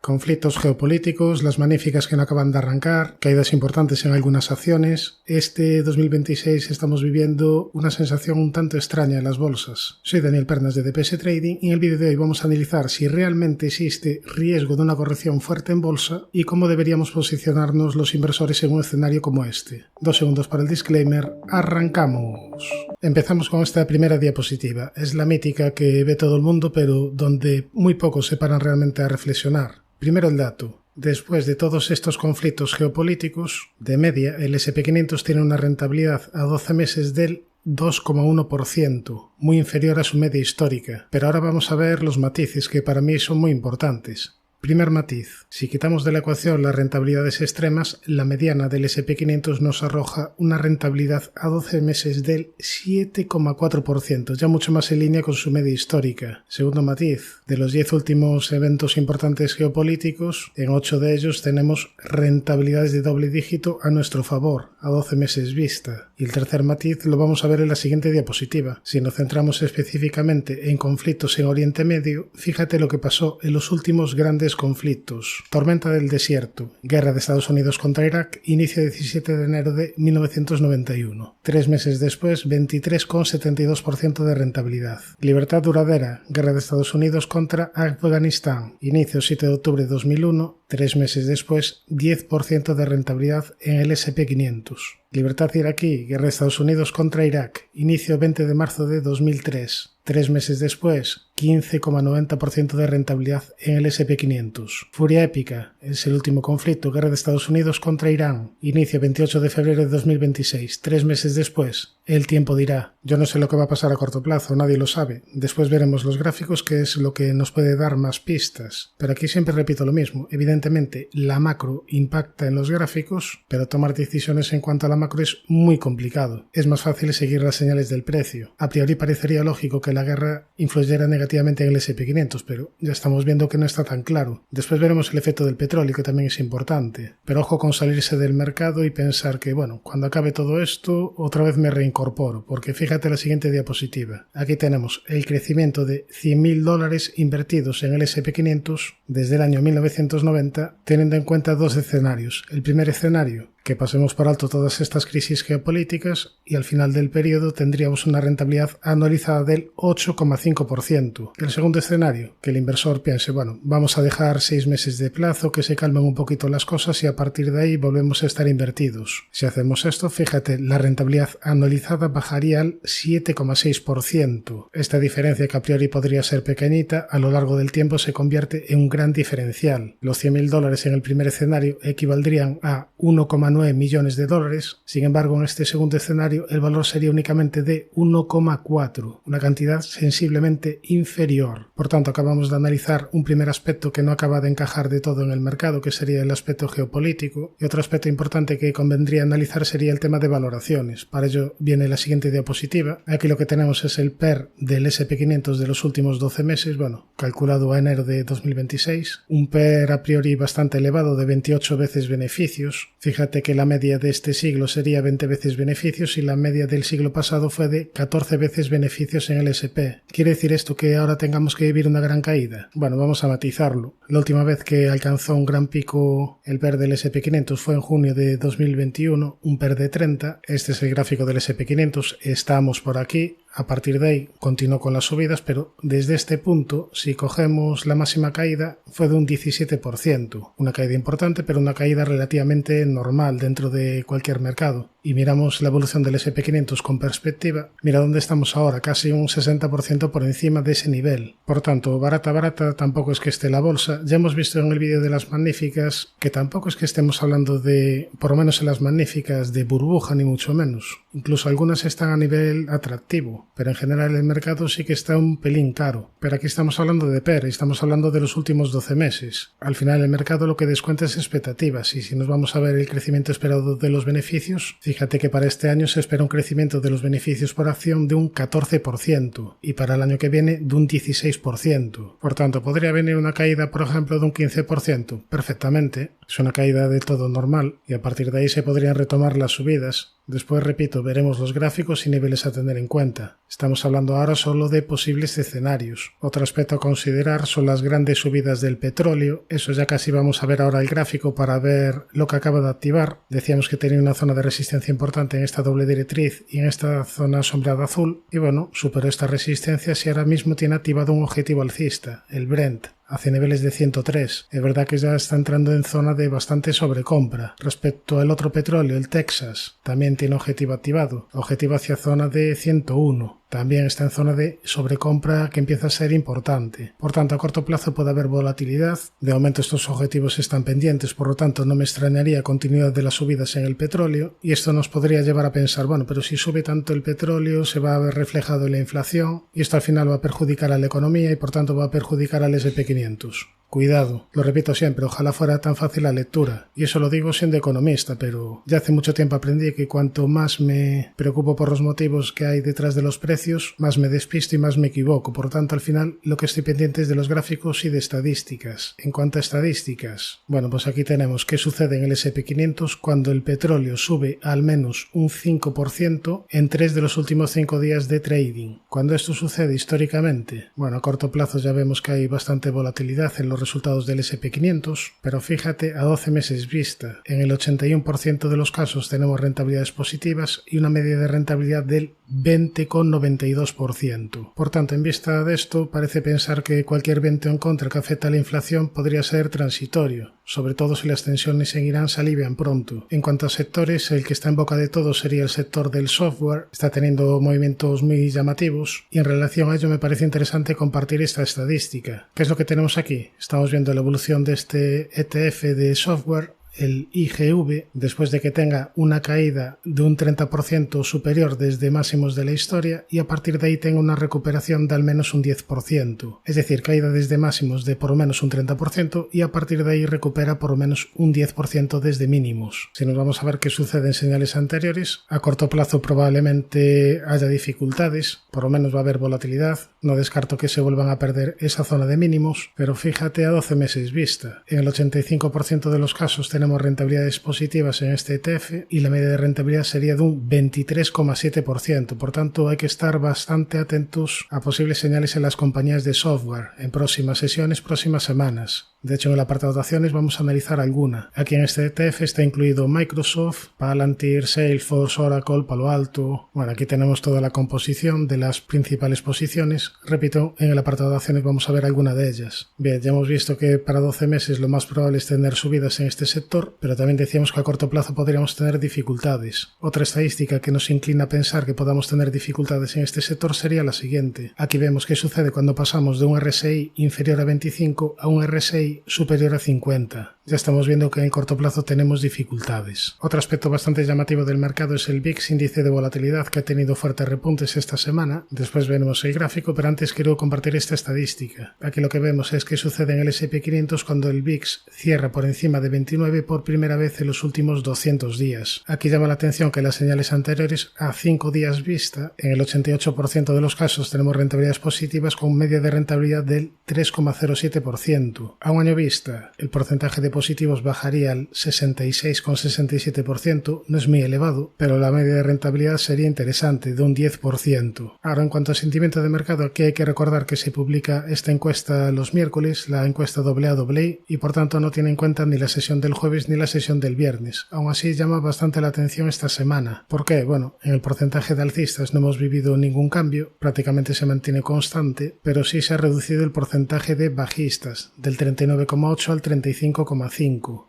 Conflictos geopolíticos, las magníficas que no acaban de arrancar, caídas importantes en algunas acciones. Este 2026 estamos viviendo una sensación un tanto extraña en las bolsas. Soy Daniel Pernas de DPS Trading y en el vídeo de hoy vamos a analizar si realmente existe riesgo de una corrección fuerte en bolsa y cómo deberíamos posicionarnos los inversores en un escenario como este. 2 segundos para el disclaimer, arrancamos. Empezamos con esta primera diapositiva. Es la mítica que ve todo el mundo, pero donde muy pocos se paran realmente a reflexionar. Primero el dato. Después de todos estos conflictos geopolíticos, de media el S&P 500 tiene una rentabilidad a 12 meses del 2,1%, muy inferior a su media histórica. Pero ahora vamos a ver los matices que para mí son muy importantes. Primer matiz. Si quitamos de la ecuación las rentabilidades extremas, la mediana del S&P 500 nos arroja una rentabilidad a 12 meses del 7,4%, ya mucho más en línea con su media histórica. Segundo matiz. De los 10 últimos eventos importantes geopolíticos, en 8 de ellos tenemos rentabilidades de doble dígito a nuestro favor, a 12 meses vista. Y el tercer matiz lo vamos a ver en la siguiente diapositiva. Si nos centramos específicamente en conflictos en Oriente Medio, fíjate lo que pasó en los últimos grandes conflictos. Tormenta del desierto, guerra de Estados Unidos contra Irak, inicio 17 de enero de 1991. 3 meses después, 23,72% de rentabilidad. Libertad duradera, guerra de Estados Unidos contra Afganistán, inicio 7 de octubre de 2001. 3 meses después, 10% de rentabilidad en el S&P 500. Libertad iraquí, guerra de Estados Unidos contra Irak, inicio 20 de marzo de 2003. 3 meses después, 15,90% de rentabilidad en el S&P 500. Furia épica, es el último conflicto, guerra de Estados Unidos contra Irán, inicio 28 de febrero de 2026. 3 meses después, el tiempo dirá. Yo no sé lo que va a pasar a corto plazo, nadie lo sabe. Después veremos los gráficos, que es lo que nos puede dar más pistas. Pero aquí siempre repito lo mismo. Evidentemente, la macro impacta en los gráficos, pero tomar decisiones en cuanto a la macro es muy complicado. Es más fácil seguir las señales del precio. A priori parecería lógico que la guerra influyera negativamente en el S&P 500, pero ya estamos viendo que no está tan claro. Después veremos el efecto del petróleo, que también es importante. Pero ojo con salirse del mercado y pensar que, bueno, cuando acabe todo esto, otra vez me reincorporo, porque fíjate la siguiente diapositiva. Aquí tenemos el crecimiento de $100.000 invertidos en el S&P 500 desde el año 1990, teniendo en cuenta dos escenarios. El primer escenario, que pasemos por alto todas estas crisis geopolíticas y al final del periodo tendríamos una rentabilidad anualizada del 8,5%. El segundo escenario, que el inversor piense, bueno, vamos a dejar 6 meses de plazo, que se calmen un poquito las cosas y a partir de ahí volvemos a estar invertidos. Si hacemos esto, fíjate, la rentabilidad anualizada bajaría al 7,6%. Esta diferencia, que a priori podría ser pequeñita, a lo largo del tiempo se convierte en un gran diferencial. Los $100.000 en el primer escenario equivaldrían a 1,9 millones de dólares. Sin embargo, en este segundo escenario el valor sería únicamente de 1,4, una cantidad sensiblemente inferior. Por tanto, acabamos de analizar un primer aspecto que no acaba de encajar de todo en el mercado, que sería el aspecto geopolítico, y otro aspecto importante que convendría analizar sería el tema de valoraciones. Para ello viene la siguiente diapositiva. Aquí lo que tenemos es el PER del S&P 500 de los últimos 12 meses, bueno, calculado a enero de 2026, un PER a priori bastante elevado de 28 veces beneficios. Fíjate que la media de este siglo sería 20 veces beneficios y la media del siglo pasado fue de 14 veces beneficios en el S&P. ¿Quiere decir esto que ahora tengamos que vivir una gran caída? Bueno, vamos a matizarlo. La última vez que alcanzó un gran pico el PER del S&P 500 fue en junio de 2021, un PER de 30. Este es el gráfico del S&P 500. Estamos por aquí. A partir de ahí continuó con las subidas, pero desde este punto, si cogemos la máxima caída, fue de un 17%. Una caída importante, pero una caída relativamente normal dentro de cualquier mercado. Y miramos la evolución del S&P 500 con perspectiva, mira dónde estamos ahora, casi un 60% por encima de ese nivel. Por tanto, barata tampoco es que esté la bolsa. Ya hemos visto en el vídeo de las magníficas que tampoco es que estemos hablando de, por lo menos en las magníficas, de burbuja ni mucho menos. Incluso algunas están a nivel atractivo, pero en general el mercado sí que está un pelín caro. Pero aquí estamos hablando de PER, estamos hablando de los últimos 12 meses. Al final el mercado lo que descuenta es expectativas, y si nos vamos a ver el crecimiento esperado de los beneficios, fíjate que para este año se espera un crecimiento de los beneficios por acción de un 14% y para el año que viene de un 16%. Por tanto, ¿podría venir una caída, por ejemplo, de un 15%? Perfectamente. Es una caída de todo normal y a partir de ahí se podrían retomar las subidas. Después, repito, veremos los gráficos y niveles a tener en cuenta. Estamos hablando ahora solo de posibles escenarios. Otro aspecto a considerar son las grandes subidas del petróleo. Eso ya casi vamos a ver ahora el gráfico para ver lo que acaba de activar. Decíamos que tenía una zona de resistencia importante en esta doble directriz y en esta zona sombreada azul. Y bueno, superó esta resistencia y ahora mismo tiene activado un objetivo alcista, el Brent, hacia niveles de 103. Es verdad que ya está entrando en zona de bastante sobrecompra. Respecto al otro petróleo, el Texas, también tiene objetivo activado. Objetivo hacia zona de 101. También está en zona de sobrecompra que empieza a ser importante. Por tanto, a corto plazo puede haber volatilidad. De momento estos objetivos están pendientes, por lo tanto no me extrañaría continuidad de las subidas en el petróleo. Y esto nos podría llevar a pensar, bueno, pero si sube tanto el petróleo se va a ver reflejado en la inflación y esto al final va a perjudicar a la economía y por tanto va a perjudicar al S&P 500. Cuidado, lo repito siempre, ojalá fuera tan fácil la lectura. Y eso lo digo siendo economista, pero ya hace mucho tiempo aprendí que cuanto más me preocupo por los motivos que hay detrás de los precios, más me despisto y más me equivoco. Por tanto, al final lo que estoy pendiente es de los gráficos y de estadísticas. En cuanto a estadísticas, bueno, pues aquí tenemos qué sucede en el S&P 500 cuando el petróleo sube al menos un 5% en 3 de los últimos 5 días de trading. Cuando esto sucede históricamente, bueno, a corto plazo ya vemos que hay bastante volatilidad en los resultados del S&P 500, pero fíjate, a 12 meses vista, en el 81% de los casos tenemos rentabilidades positivas y una media de rentabilidad del 20,92%. Por tanto, en vista de esto, parece pensar que cualquier viento en contra que afecta a la inflación podría ser transitorio, sobre todo si las tensiones en Irán se alivian pronto. En cuanto a sectores, el que está en boca de todos sería el sector del software, está teniendo movimientos muy llamativos y en relación a ello me parece interesante compartir esta estadística. ¿Qué es lo que tenemos aquí? Estamos viendo la evolución de este ETF de software, el IGV, después de que tenga una caída de un 30% superior desde máximos de la historia y a partir de ahí tenga una recuperación de al menos un 10%. Es decir, caída desde máximos de por lo menos un 30% y a partir de ahí recupera por lo menos un 10% desde mínimos. Si nos vamos a ver qué sucede en señales anteriores, a corto plazo probablemente haya dificultades, por lo menos va a haber volatilidad. No descarto que se vuelvan a perder esa zona de mínimos, pero fíjate a 12 meses vista. En el 85% de los casos tenemos rentabilidades positivas en este ETF y la media de rentabilidad sería de un 23,7%. Por tanto, hay que estar bastante atentos a posibles señales en las compañías de software en próximas sesiones, próximas semanas. De hecho, en el apartado de acciones vamos a analizar alguna. Aquí en este ETF está incluido Microsoft, Palantir, Salesforce, Oracle, Palo Alto. Bueno, aquí tenemos toda la composición de las principales posiciones. Repito, en el apartado de acciones vamos a ver alguna de ellas. Bien, ya hemos visto que para 12 meses lo más probable es tener subidas en este sector, pero también decíamos que a corto plazo podríamos tener dificultades. Otra estadística que nos inclina a pensar que podamos tener dificultades en este sector sería la siguiente. Aquí vemos qué sucede cuando pasamos de un RSI inferior a 25 a un RSI superior a 50. Ya estamos viendo que en el corto plazo tenemos dificultades. Otro aspecto bastante llamativo del mercado es el VIX, índice de volatilidad, que ha tenido fuertes repuntes esta semana. Después veremos el gráfico, pero antes quiero compartir esta estadística. Aquí lo que vemos es que sucede en el S&P 500 cuando el VIX cierra por encima de 29 por primera vez en los últimos 200 días. Aquí llama la atención que las señales anteriores a 5 días vista, en el 88% de los casos tenemos rentabilidades positivas con media de rentabilidad del 3,07%. A un año vista, el porcentaje de positivos bajaría al 66,67%, no es muy elevado, pero la media de rentabilidad sería interesante, de un 10%. Ahora, en cuanto a sentimiento de mercado, aquí hay que recordar que se publica esta encuesta los miércoles, la encuesta AA, y por tanto no tiene en cuenta ni la sesión del jueves ni la sesión del viernes. Aún así, llama bastante la atención esta semana. ¿Por qué? Bueno, en el porcentaje de alcistas no hemos vivido ningún cambio, prácticamente se mantiene constante, pero sí se ha reducido el porcentaje de bajistas, del 39,8 al 35,5.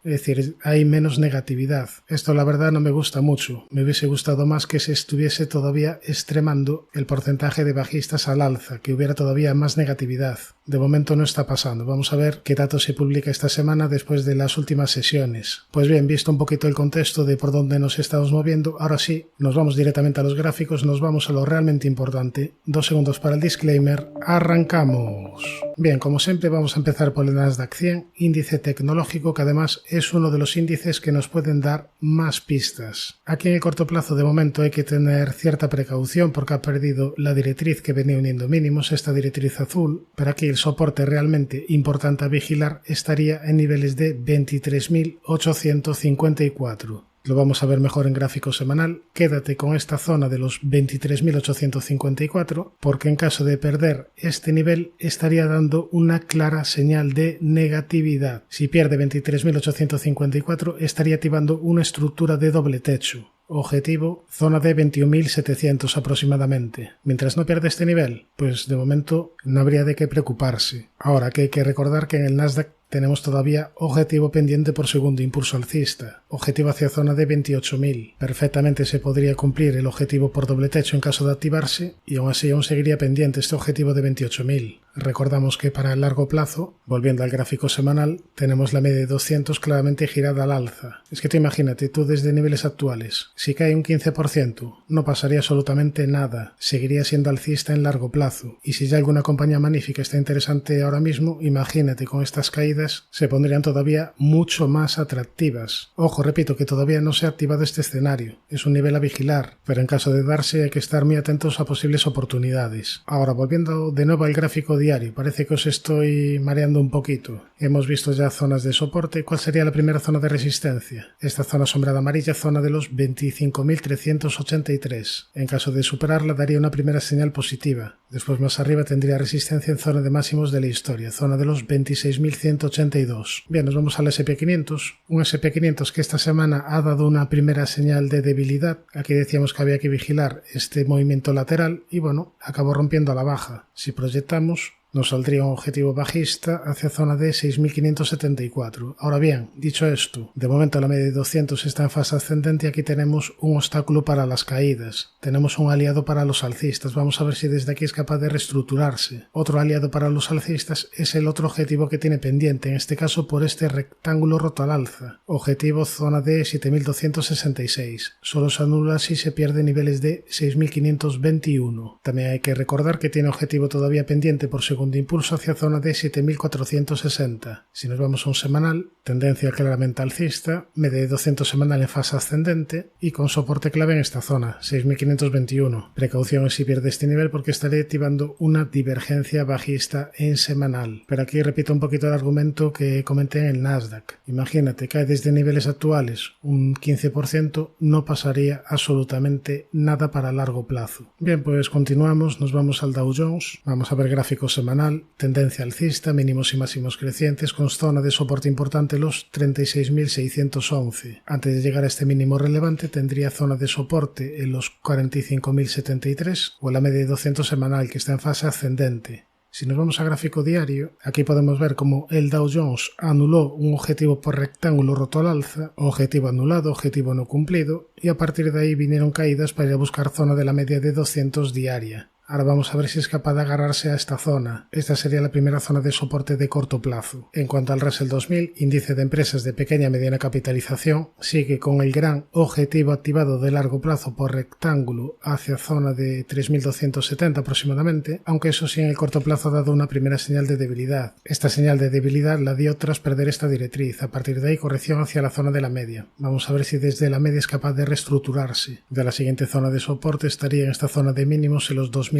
Es decir, hay menos negatividad. Esto la verdad no me gusta mucho. Me hubiese gustado más que se estuviese todavía extremando el porcentaje de bajistas al alza, que hubiera todavía más negatividad. De momento no está pasando. Vamos a ver qué datos se publica esta semana después de las últimas sesiones. Pues bien, visto un poquito el contexto de por dónde nos estamos moviendo, ahora sí, nos vamos directamente a los gráficos, nos vamos a lo realmente importante. 2 segundos para el disclaimer. ¡Arrancamos! Bien, como siempre vamos a empezar por el Nasdaq 100, índice tecnológico que además es uno de los índices que nos pueden dar más pistas. Aquí en el corto plazo de momento hay que tener cierta precaución porque ha perdido la directriz que venía uniendo mínimos, esta directriz azul, pero aquí el soporte realmente importante a vigilar estaría en niveles de 23.854. lo vamos a ver mejor en gráfico semanal. Quédate con esta zona de los 23.854 porque en caso de perder este nivel estaría dando una clara señal de negatividad. Si pierde 23.854 estaría activando una estructura de doble techo. Objetivo, zona de 21.700 aproximadamente. Mientras no pierda este nivel, pues de momento no habría de qué preocuparse. Ahora que hay que recordar que en el Nasdaq tenemos todavía objetivo pendiente por segundo impulso alcista, objetivo hacia zona de 28.000. Perfectamente se podría cumplir el objetivo por doble techo en caso de activarse y aún así aún seguiría pendiente este objetivo de 28.000. Recordamos que para el largo plazo, volviendo al gráfico semanal, tenemos la media de 200 claramente girada al alza. Es que tú imagínate, tú desde niveles actuales, si cae un 15%, no pasaría absolutamente nada, seguiría siendo alcista en largo plazo. Y si ya alguna compañía magnífica está interesante ahora mismo, imagínate con estas caídas se pondrían todavía mucho más atractivas. Ojo, repito que todavía no se ha activado este escenario, es un nivel a vigilar, pero en caso de darse hay que estar muy atentos a posibles oportunidades. Ahora, volviendo de nuevo al gráfico diario, parece que os estoy mareando un poquito. Hemos visto ya zonas de soporte. ¿Cuál sería la primera zona de resistencia? Esta zona sombreada amarilla, zona de los 25.383. En caso de superarla daría una primera señal positiva. Después más arriba tendría resistencia en zona de máximos de la historia, zona de los 26.182. Bien, nos vamos al SP500. Un SP500 que esta semana ha dado una primera señal de debilidad. Aquí decíamos que había que vigilar este movimiento lateral y bueno, acabó rompiendo a la baja. Si proyectamos, nos saldría un objetivo bajista hacia zona de 6.574. Ahora bien, dicho esto, de momento la media de 200 está en fase ascendente y aquí tenemos un obstáculo para las caídas. Tenemos un aliado para los alcistas. Vamos a ver si desde aquí es capaz de reestructurarse. Otro aliado para los alcistas es el otro objetivo que tiene pendiente, en este caso por este rectángulo roto al alza. Objetivo zona de 7.266. Solo se anula si se pierde niveles de 6.521. También hay que recordar que tiene objetivo todavía pendiente por segundo impulso hacia zona de 7.460. Si nos vamos a un semanal, tendencia claramente alcista, media de 200 semanal en fase ascendente y con soporte clave en esta zona, 6.521. Precaución si pierde este nivel porque estaría activando una divergencia bajista en semanal. Pero aquí repito un poquito el argumento que comenté en el Nasdaq. Imagínate, cae desde niveles actuales un 15%, no pasaría absolutamente nada para largo plazo. Bien, pues continuamos, nos vamos al Dow Jones, vamos a ver gráficos semanal, tendencia alcista, mínimos y máximos crecientes con zona de soporte importante los 36.611. Antes de llegar a este mínimo relevante tendría zona de soporte en los 45.073 o la media de 200 semanal que está en fase ascendente. Si nos vamos a gráfico diario, aquí podemos ver cómo el Dow Jones anuló un objetivo por rectángulo roto al alza, objetivo anulado, objetivo no cumplido, y a partir de ahí vinieron caídas para ir a buscar zona de la media de 200 diaria. Ahora vamos a ver si es capaz de agarrarse a esta zona. Esta sería la primera zona de soporte de corto plazo. En cuanto al Russell 2000, índice de empresas de pequeña y mediana capitalización, sigue con el gran objetivo activado de largo plazo por rectángulo hacia zona de 3.270 aproximadamente, aunque eso sí en el corto plazo ha dado una primera señal de debilidad. Esta señal de debilidad la dio tras perder esta directriz. A partir de ahí corrección hacia la zona de la media. Vamos a ver si desde la media es capaz de reestructurarse. De la siguiente zona de soporte estaría en esta zona de mínimos en los 2.300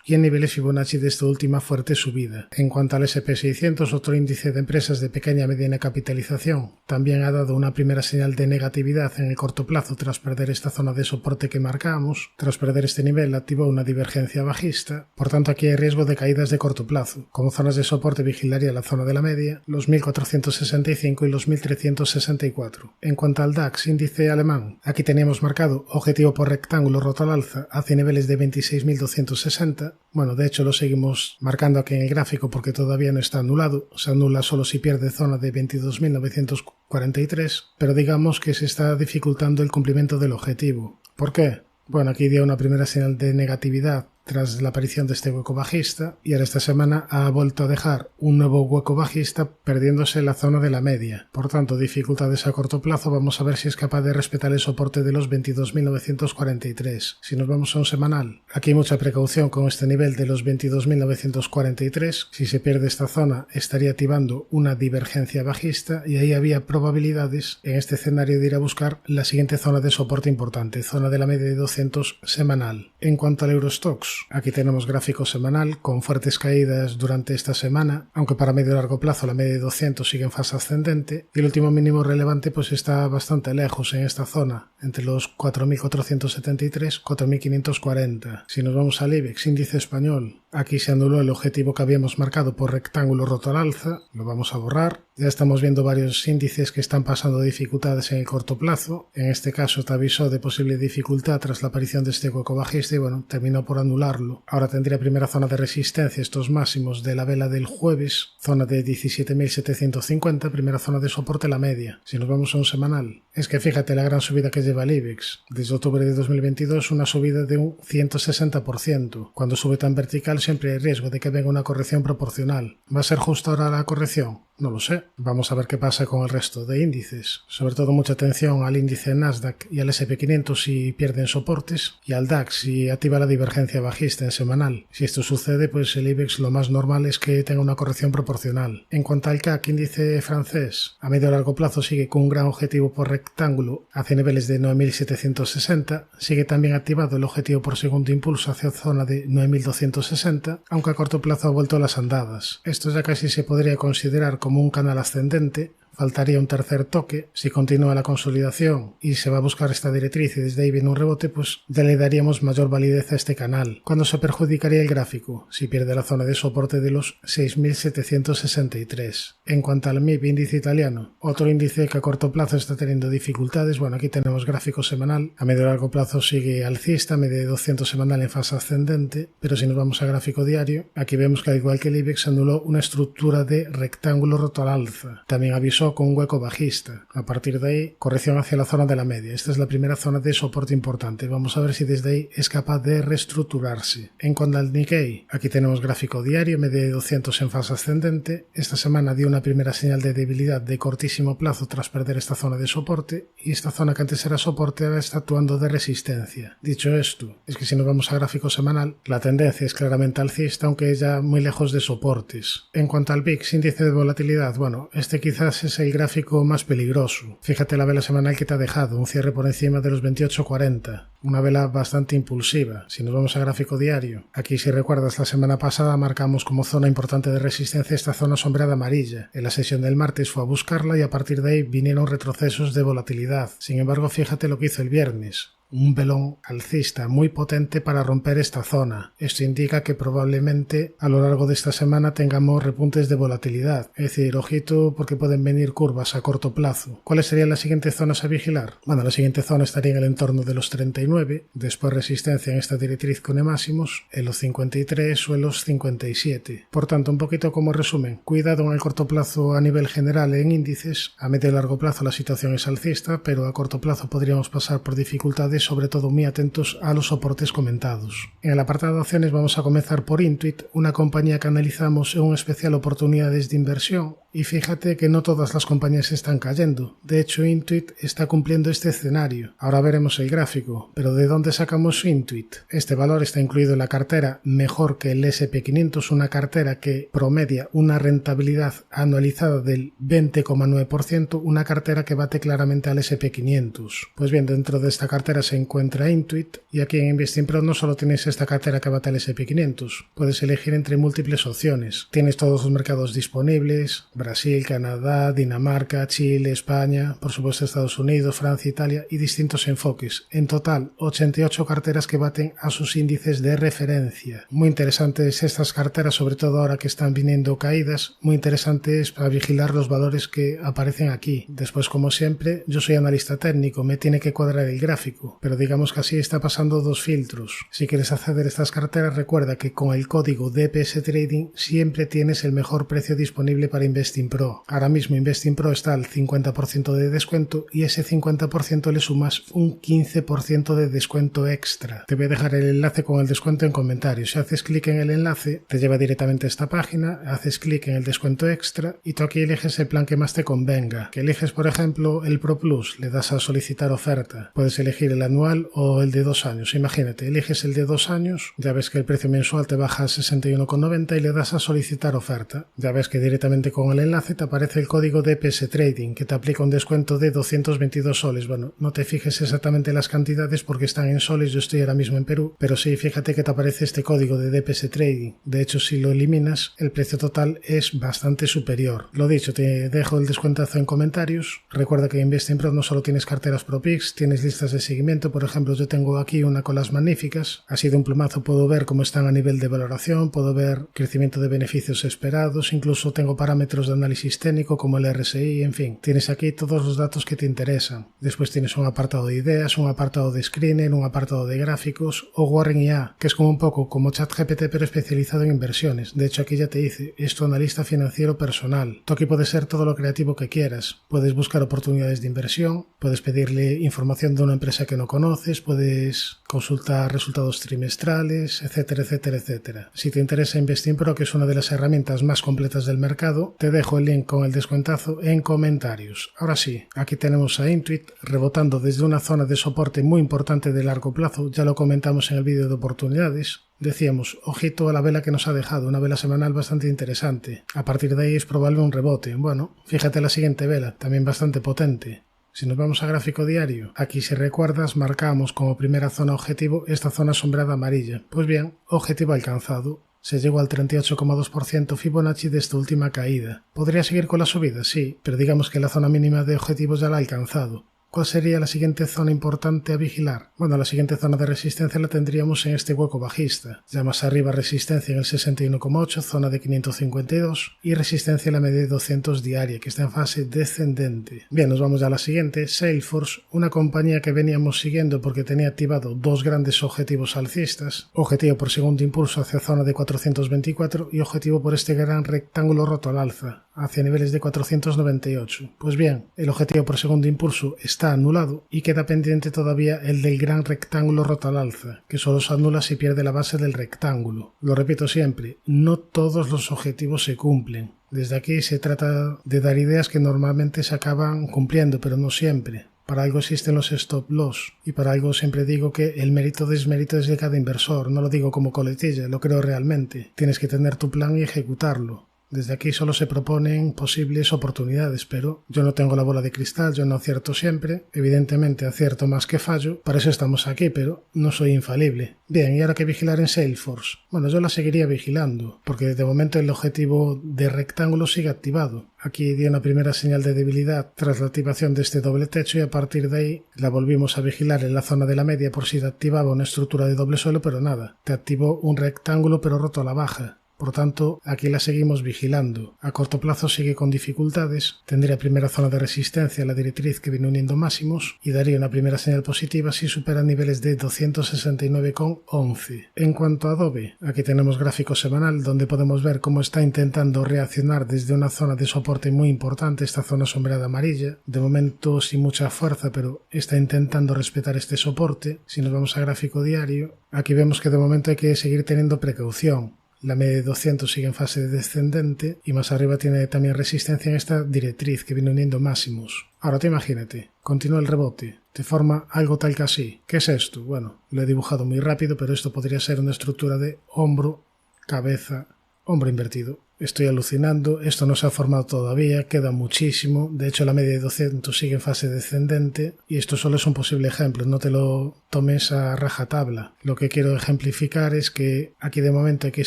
y en niveles Fibonacci de esta última fuerte subida. En cuanto al SP600, otro índice de empresas de pequeña y mediana capitalización, también ha dado una primera señal de negatividad en el corto plazo tras perder esta zona de soporte que marcamos. Tras perder este nivel activó una divergencia bajista, por tanto aquí hay riesgo de caídas de corto plazo. Como zonas de soporte vigilaría la zona de la media, los 1.465 y los 1.364. En cuanto al DAX, índice alemán, aquí teníamos marcado objetivo por rectángulo roto al alza hacia niveles de 26.260. Bueno, de hecho lo seguimos marcando aquí en el gráfico porque todavía no está anulado. Se anula solo si pierde zona de 22.943, pero digamos que se está dificultando el cumplimiento del objetivo. ¿Por qué? Bueno, aquí dio una primera señal de negatividad tras la aparición de este hueco bajista y ahora esta semana ha vuelto a dejar un nuevo hueco bajista perdiéndose la zona de la media. Por tanto, dificultades a corto plazo. Vamos a ver si es capaz de respetar el soporte de los 22.943. Si nos vamos a un semanal, aquí mucha precaución con este nivel de los 22.943. Si se pierde esta zona estaría activando una divergencia bajista y ahí había probabilidades en este escenario de ir a buscar la siguiente zona de soporte importante, zona de la media de 200 semanal. En cuanto al Eurostoxx, futuros. Aquí tenemos gráfico semanal con fuertes caídas durante esta semana, aunque para medio y largo plazo la media de 200 sigue en fase ascendente y el último mínimo relevante pues está bastante lejos en esta zona, entre los 4.473 4.540. Si nos vamos al IBEX, índice español, aquí se anuló el objetivo que habíamos marcado por rectángulo roto al alza, lo vamos a borrar. Ya estamos viendo varios índices que están pasando dificultades en el corto plazo. En este caso te avisó de posible dificultad tras la aparición de este hueco bajista y bueno, terminó por anularlo. Ahora tendría primera zona de resistencia, estos máximos de la vela del jueves, zona de 17.750, primera zona de soporte la media. Si nos vamos a un semanal, es que fíjate la gran subida que lleva el IBEX. Desde octubre de 2022 una subida de un 160%. Cuando sube tan vertical siempre hay riesgo de que venga una corrección proporcional. ¿Va a ser justo ahora la corrección? No lo sé. Vamos a ver qué pasa con el resto de índices. Sobre todo mucha atención al índice Nasdaq y al SP500 si pierden soportes y al DAX si activa la divergencia bajista en semanal. Si esto sucede, pues el IBEX lo más normal es que tenga una corrección proporcional. En cuanto al CAC, índice francés, a medio y largo plazo sigue con un gran objetivo por rectángulo hacia niveles de 9.760. Sigue también activado el objetivo por segundo impulso hacia zona de 9.260, aunque a corto plazo ha vuelto a las andadas. Esto ya casi se podría considerar como un canal ascendente. Faltaría un tercer toque. Si continúa la consolidación y se va a buscar esta directriz y desde ahí viene un rebote, pues ya le daríamos mayor validez a este canal. ¿Cuándo se perjudicaría el gráfico? Si pierde la zona de soporte de los 6.763. En cuanto al MIB, índice italiano, otro índice que a corto plazo está teniendo dificultades. Bueno, aquí tenemos gráfico semanal. A medio y largo plazo sigue alcista, media de 200 semanal en fase ascendente, pero si nos vamos a gráfico diario, aquí vemos que al igual que el IBEX anuló una estructura de rectángulo roto al alza. También avisó con un hueco bajista. A partir de ahí, corrección hacia la zona de la media. Esta es la primera zona de soporte importante. Vamos a ver si desde ahí es capaz de reestructurarse. En cuanto al Nikkei, aquí tenemos gráfico diario, media de 200 en fase ascendente. Esta semana dio una primera señal de debilidad de cortísimo plazo tras perder esta zona de soporte y esta zona que antes era soporte ahora está actuando de resistencia. Dicho esto, es que si nos vamos a gráfico semanal, la tendencia es claramente alcista, aunque ya muy lejos de soportes. En cuanto al VIX, índice de volatilidad, bueno, este quizás es el gráfico más peligroso. Fíjate la vela semanal que te ha dejado, un cierre por encima de los 28.40, una vela bastante impulsiva. Si nos vamos a gráfico diario, aquí si recuerdas la semana pasada marcamos como zona importante de resistencia esta zona sombreada amarilla. En la sesión del martes fue a buscarla y a partir de ahí vinieron retrocesos de volatilidad. Sin embargo, fíjate lo que hizo el viernes. Un velón alcista muy potente para romper esta zona. Esto indica que probablemente a lo largo de esta semana tengamos repuntes de volatilidad. Es decir, ojito porque pueden venir curvas a corto plazo. ¿Cuáles serían las siguientes zonas a vigilar? Bueno, la siguiente zona estaría en el entorno de los 39, después resistencia en esta directriz con máximos, en los 53 o en los 57. Por tanto, un poquito como resumen, cuidado en el corto plazo a nivel general en índices. A medio y largo plazo la situación es alcista, pero a corto plazo podríamos pasar por dificultades, sobre todo muy atentos a los soportes comentados. En el apartado de acciones vamos a comenzar por Intuit, una compañía que analizamos en un especial oportunidades de inversión, y fíjate que no todas las compañías están cayendo. De hecho, Intuit está cumpliendo este escenario. Ahora veremos el gráfico, pero ¿de dónde sacamos Intuit? Este valor está incluido en la cartera mejor que el SP500, una cartera que promedia una rentabilidad anualizada del 20,9%, una cartera que bate claramente al SP500. Pues bien, dentro de esta cartera se encuentra Intuit, y aquí en InvestingPro no solo tienes esta cartera que bate al SP500, puedes elegir entre múltiples opciones. Tienes todos los mercados disponibles: Brasil, Canadá, Dinamarca, Chile, España, por supuesto Estados Unidos, Francia, Italia, y distintos enfoques. En total, 88 carteras que baten a sus índices de referencia. Muy interesantes estas carteras, sobre todo ahora que están viniendo caídas, muy interesantes para vigilar los valores que aparecen aquí. Después, como siempre, yo soy analista técnico, me tiene que cuadrar el gráfico, pero digamos que así está pasando dos filtros. Si quieres acceder a estas carteras, recuerda que con el código DPS Trading siempre tienes el mejor precio disponible para InvestingPro. Ahora mismo InvestingPro está al 50% de descuento y ese 50% le sumas un 15% de descuento extra. Te voy a dejar el enlace con el descuento en comentarios. Si haces clic en el enlace, te lleva directamente a esta página, haces clic en el descuento extra y tú aquí eliges el plan que más te convenga. Que eliges, por ejemplo, el Pro Plus, le das a solicitar oferta. Puedes elegir el el anual o el de 2 años. Imagínate, eliges el de 2 años, ya ves que el precio mensual te baja a 61,90 y le das a solicitar oferta. Ya ves que directamente con el enlace te aparece el código de DPS Trading, que te aplica un descuento de 222 soles. Bueno, no te fijes exactamente las cantidades porque están en soles, yo estoy ahora mismo en Perú, pero sí, fíjate que te aparece este código de DPS Trading. De hecho, si lo eliminas, el precio total es bastante superior. Lo dicho, te dejo el descuentazo en comentarios. Recuerda que en InvestingPro no solo tienes carteras ProPix, tienes listas de seguimiento. Por ejemplo, yo tengo aquí una con las magníficas. Así de un plumazo puedo ver cómo están a nivel de valoración, puedo ver crecimiento de beneficios esperados, incluso tengo parámetros de análisis técnico como el RSI, en fin. Tienes aquí todos los datos que te interesan. Después tienes un apartado de ideas, un apartado de screener, un apartado de gráficos o Warren IA, que es como un poco como ChatGPT pero especializado en inversiones. De hecho, aquí ya te dice, es tu analista financiero personal. Tú aquí puedes ser todo lo creativo que quieras. Puedes buscar oportunidades de inversión, puedes pedirle información de una empresa que no conoces, puedes consultar resultados trimestrales, etcétera, etcétera, etcétera. Si te interesa InvestingPro, que es una de las herramientas más completas del mercado, te dejo el link con el descuentazo en comentarios. Ahora sí, aquí tenemos a Intuit rebotando desde una zona de soporte muy importante de largo plazo, ya lo comentamos en el vídeo de oportunidades. Decíamos, ojito a la vela que nos ha dejado, una vela semanal bastante interesante. A partir de ahí es probable un rebote. Bueno, fíjate la siguiente vela, también bastante potente. Si nos vamos a gráfico diario, aquí si recuerdas marcamos como primera zona objetivo esta zona sombreada amarilla. Pues bien, objetivo alcanzado. Se llegó al 38,2% Fibonacci de esta última caída. ¿Podría seguir con la subida? Sí, pero digamos que la zona mínima de objetivos ya la ha alcanzado. ¿Cuál sería la siguiente zona importante a vigilar? Bueno, la siguiente zona de resistencia la tendríamos en este hueco bajista. Ya más arriba resistencia en el 61,8, zona de 552 y resistencia en la media de 200 diaria, que está en fase descendente. Bien, nos vamos ya a la siguiente, Salesforce, una compañía que veníamos siguiendo porque tenía activado dos grandes objetivos alcistas. Objetivo por segundo impulso hacia zona de 424 y objetivo por este gran rectángulo roto al alza, hacia niveles de 498. Pues bien, el objetivo por segundo impulso está anulado y queda pendiente todavía el del gran rectángulo roto al alza, que solo se anula si pierde la base del rectángulo. Lo repito siempre, no todos los objetivos se cumplen. Desde aquí se trata de dar ideas que normalmente se acaban cumpliendo, pero no siempre. Para algo existen los stop loss y para algo siempre digo que el mérito desmérito es de cada inversor. No lo digo como coletilla, lo creo realmente. Tienes que tener tu plan y ejecutarlo. Desde aquí solo se proponen posibles oportunidades, pero yo no tengo la bola de cristal, yo no acierto siempre. Evidentemente acierto más que fallo, para eso estamos aquí, pero no soy infalible. Bien, ¿y ahora qué vigilar en Salesforce? Bueno, yo la seguiría vigilando, porque de momento el objetivo de rectángulo sigue activado. Aquí dio una primera señal de debilidad tras la activación de este doble techo y a partir de ahí la volvimos a vigilar en la zona de la media por si te activaba una estructura de doble suelo, pero nada, te activó un rectángulo pero roto a la baja. Por tanto, aquí la seguimos vigilando. A corto plazo sigue con dificultades, tendría primera zona de resistencia la directriz que viene uniendo máximos y daría una primera señal positiva si supera niveles de 269,11. En cuanto a Adobe, aquí tenemos gráfico semanal donde podemos ver cómo está intentando reaccionar desde una zona de soporte muy importante, esta zona sombreada amarilla, de momento sin mucha fuerza, pero está intentando respetar este soporte. Si nos vamos a gráfico diario, aquí vemos que de momento hay que seguir teniendo precaución. La media de 200 sigue en fase descendente y más arriba tiene también resistencia en esta directriz que viene uniendo máximos. Ahora te imagínate, continúa el rebote, te forma algo tal que así. ¿Qué es esto? Bueno, lo he dibujado muy rápido, pero esto podría ser una estructura de hombro, cabeza, hombro invertido. Estoy alucinando, esto no se ha formado todavía, queda muchísimo. De hecho, la media de 200 sigue en fase descendente y esto solo es un posible ejemplo, no te lo tomes a rajatabla. Lo que quiero ejemplificar es que aquí de momento hay que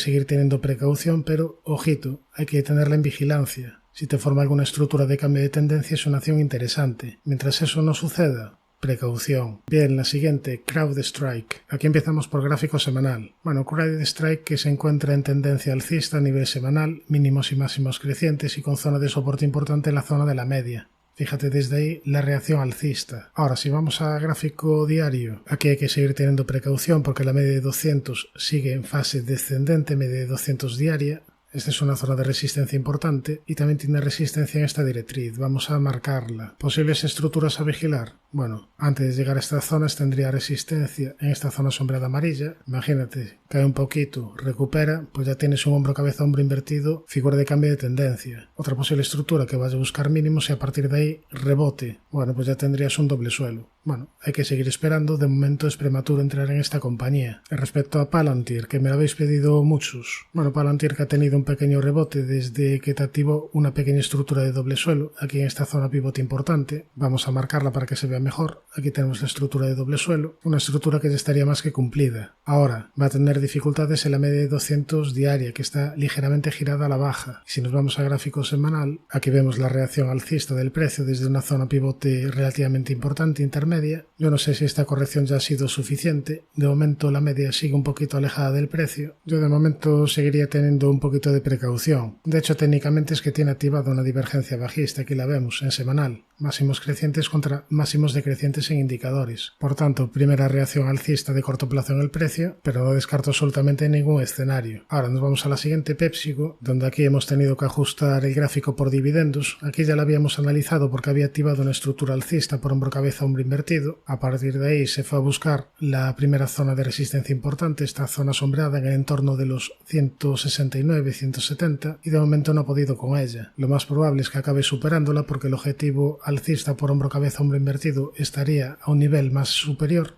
seguir teniendo precaución, pero ojito, hay que tenerla en vigilancia. Si te forma alguna estructura de cambio de tendencia es una acción interesante. Mientras eso no suceda, precaución. Bien, la siguiente, CrowdStrike. Aquí empezamos por gráfico semanal. Bueno, CrowdStrike que se encuentra en tendencia alcista a nivel semanal, mínimos y máximos crecientes y con zona de soporte importante en la zona de la media. Fíjate desde ahí la reacción alcista. Ahora, si vamos a gráfico diario, aquí hay que seguir teniendo precaución porque la media de 200 sigue en fase descendente, media de 200 diaria. Esta es una zona de resistencia importante y también tiene resistencia en esta directriz. Vamos a marcarla. ¿Posibles estructuras a vigilar? Bueno, antes de llegar a estas zonas tendría resistencia en esta zona sombreada amarilla. Imagínate, cae un poquito, recupera, pues ya tienes un hombro, cabeza, hombro invertido, figura de cambio de tendencia. Otra posible estructura que vaya a buscar mínimos y a partir de ahí rebote. Bueno, pues ya tendrías un doble suelo. Bueno, hay que seguir esperando, de momento es prematuro entrar en esta compañía. Respecto a Palantir, que me lo habéis pedido muchos. Bueno, Palantir que ha tenido un pequeño rebote desde que te activó una pequeña estructura de doble suelo, aquí en esta zona pivote importante. Vamos a marcarla para que se vea mejor. Aquí tenemos la estructura de doble suelo, una estructura que ya estaría más que cumplida. Ahora, va a tener dificultades en la media de 200 diaria, que está ligeramente girada a la baja. Si nos vamos a gráfico semanal, aquí vemos la reacción alcista del precio desde una zona pivote relativamente importante, intermedia. Yo no sé si esta corrección ya ha sido suficiente. De momento la media sigue un poquito alejada del precio. Yo de momento seguiría teniendo un poquito de precaución. De hecho, técnicamente es que tiene activada una divergencia bajista, aquí la vemos, en semanal. Máximos crecientes contra máximos decrecientes en indicadores. Por tanto, primera reacción alcista de corto plazo en el precio, pero no descarto absolutamente ningún escenario. Ahora nos vamos a la siguiente, PepsiCo, donde aquí hemos tenido que ajustar el gráfico por dividendos. Aquí ya la habíamos analizado porque había activado una estructura alcista por hombro, cabeza, hombro invertido. A partir de ahí se fue a buscar la primera zona de resistencia importante, esta zona sombreada en el entorno de los 169-170, y de momento no ha podido con ella. Lo más probable es que acabe superándola porque el objetivo alcista por hombro, cabeza, hombro invertido estaría a un nivel más superior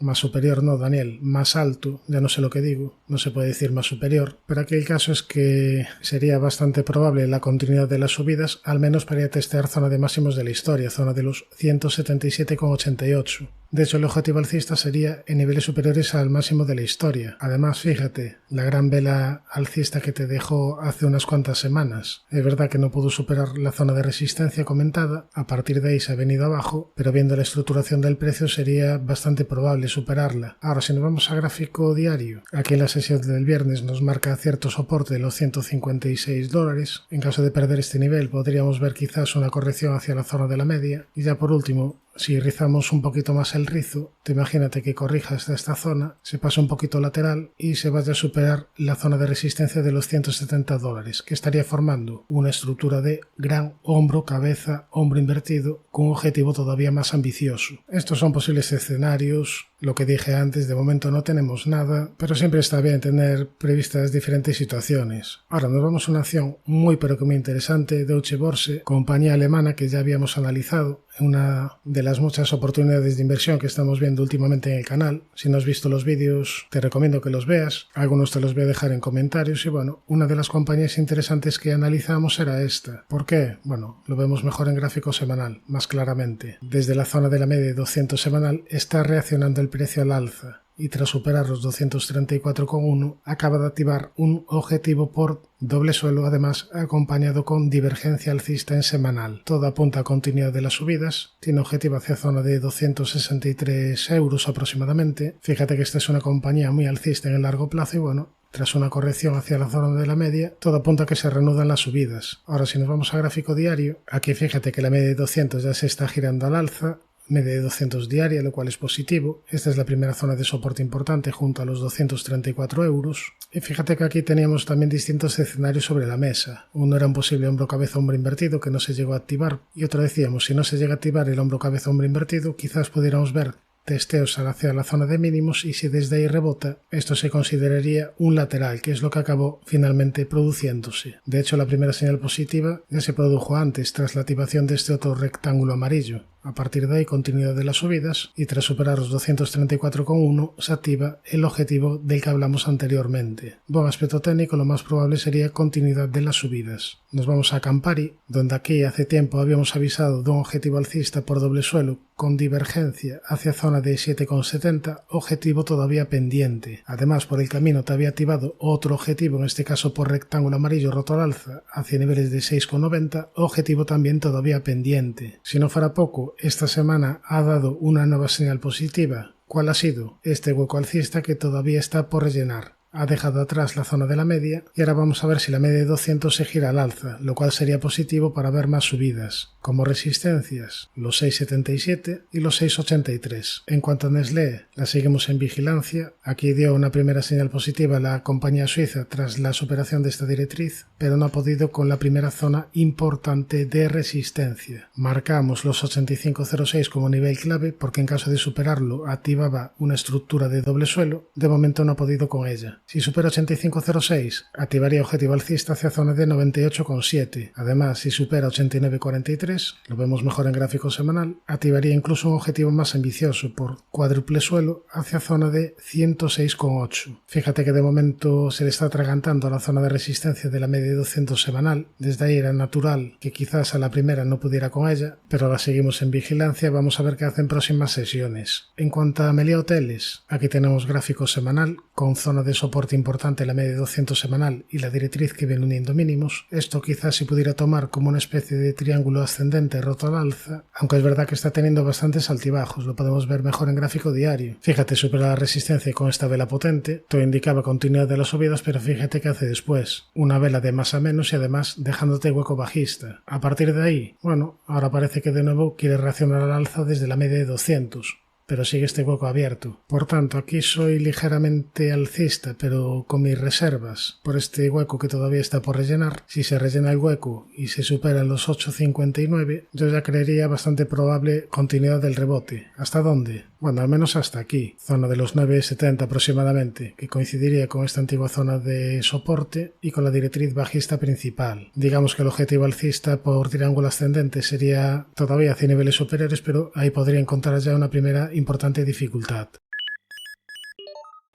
no, Daniel, más alto, ya no sé lo que digo, no se puede decir más superior, pero aquí el caso es que sería bastante probable la continuidad de las subidas, al menos para ir a testear zona de máximos de la historia, zona de los 177,88. De hecho, el objetivo alcista sería en niveles superiores al máximo de la historia. Además, fíjate, la gran vela alcista que te dejó hace unas cuantas semanas. Es verdad que no pudo superar la zona de resistencia comentada, a partir de ahí se ha venido abajo, pero viendo la estructuración del precio sería bastante probable superarla. Ahora, si nos vamos a gráfico diario, aquí en la sesión del viernes nos marca cierto soporte de los $156. En caso de perder este nivel, podríamos ver quizás una corrección hacia la zona de la media. Y ya por último, si rizamos un poquito más el rizo, te imagínate que corrija hasta esta zona, se pasa un poquito lateral y se vaya a superar la zona de resistencia de los $170, que estaría formando una estructura de gran hombro, cabeza, hombro invertido, con un objetivo todavía más ambicioso. Estos son posibles escenarios. Lo que dije antes, de momento no tenemos nada, pero siempre está bien tener previstas diferentes situaciones. Ahora nos vamos a una acción muy pero que muy interesante, Deutsche Börse, compañía alemana que ya habíamos analizado en una de las muchas oportunidades de inversión que estamos viendo últimamente en el canal. Si no has visto los vídeos, te recomiendo que los veas. Algunos te los voy a dejar en comentarios. Y bueno, una de las compañías interesantes que analizamos era esta. ¿Por qué? Bueno, lo vemos mejor en gráfico semanal, más claramente. Desde la zona de la media de 200 semanal está reaccionando el precio al alza. Y tras superar los 234,1 acaba de activar un objetivo por doble suelo, además acompañado con divergencia alcista en semanal. Todo apunta a continuidad de las subidas, tiene objetivo hacia zona de 263 euros aproximadamente. Fíjate que esta es una compañía muy alcista en el largo plazo y bueno, tras una corrección hacia la zona de la media, todo apunta a que se reanudan las subidas. Ahora si nos vamos a gráfico diario, aquí fíjate que la media de 200 ya se está girando al alza, media de 200 diaria, lo cual es positivo. Esta es la primera zona de soporte importante junto a los 234 euros. Y fíjate que aquí teníamos también distintos escenarios sobre la mesa. Uno era un posible hombro, cabeza, hombro invertido que no se llegó a activar. Y otro decíamos, si no se llega a activar el hombro, cabeza, hombro invertido, quizás pudiéramos ver testeos hacia la zona de mínimos y si desde ahí rebota, esto se consideraría un lateral, que es lo que acabó finalmente produciéndose. De hecho, la primera señal positiva ya se produjo antes, tras la activación de este otro rectángulo amarillo. A partir de ahí, continuidad de las subidas y tras superar los 234,1 se activa el objetivo del que hablamos anteriormente. Buen aspecto técnico, lo más probable sería continuidad de las subidas. Nos vamos a Campari, donde aquí hace tiempo habíamos avisado de un objetivo alcista por doble suelo con divergencia hacia zona de 7,70, objetivo todavía pendiente. Además, por el camino te había activado otro objetivo, en este caso por rectángulo amarillo roto al alza, hacia niveles de 6,90, objetivo también todavía pendiente. Si no fuera poco, esta semana ha dado una nueva señal positiva. ¿Cuál ha sido? Este hueco alcista que todavía está por rellenar. ha dejado atrás la zona de la media y ahora vamos a ver si la media de 200 se gira al alza, lo cual sería positivo para ver más subidas. Como resistencias, los 6,77 y los 6,83. En cuanto a Nestlé, la seguimos en vigilancia. Aquí dio una primera señal positiva la compañía suiza tras la superación de esta directriz, pero no ha podido con la primera zona importante de resistencia. Marcamos los 85,06 como nivel clave porque en caso de superarlo activaba una estructura de doble suelo. De momento no ha podido con ella. Si supera 85,06 activaría objetivo alcista hacia zona de 98,7. Además, si supera 89,43, lo vemos mejor en gráfico semanal, activaría incluso un objetivo más ambicioso por cuádruple suelo hacia zona de 106,8. Fíjate que de momento se le está atragantando a la zona de resistencia de la media de 200 semanal. Desde ahí era natural que quizás a la primera no pudiera con ella, pero la seguimos en vigilancia. Vamos a ver qué hacen próximas sesiones. En cuanto a Meliá Hoteles, aquí tenemos gráfico semanal con zona de soporte importante la media de 200 semanal y la directriz que viene uniendo mínimos. Esto quizás se pudiera tomar como una especie de triángulo ascendente roto al alza, aunque es verdad que está teniendo bastantes altibajos, lo podemos ver mejor en gráfico diario. Fíjate, supera la resistencia con esta vela potente, todo indicaba continuidad de las subidas, pero fíjate que hace después una vela de más a menos y además dejándote hueco bajista. A partir de ahí, bueno, ahora parece que de nuevo quiere reaccionar al alza desde la media de 200. Pero sigue este hueco abierto. Por tanto, aquí soy ligeramente alcista, pero con mis reservas por este hueco que todavía está por rellenar. Si se rellena el hueco y se superan los 8,59, yo ya creería bastante probable continuidad del rebote. ¿Hasta dónde? Bueno, al menos hasta aquí, zona de los 9,70 aproximadamente, que coincidiría con esta antigua zona de soporte y con la directriz bajista principal. Digamos que el objetivo alcista por triángulo ascendente sería todavía hacia niveles superiores, pero ahí podría encontrar ya una primera importante dificultad.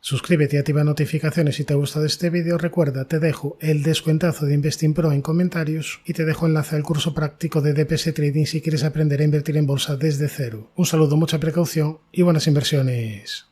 Suscríbete y activa notificaciones si te ha gustado este vídeo. Recuerda, te dejo el descuentazo de Investing Pro en comentarios y te dejo enlace al curso práctico de DPS Trading si quieres aprender a invertir en bolsa desde cero. Un saludo, mucha precaución y buenas inversiones.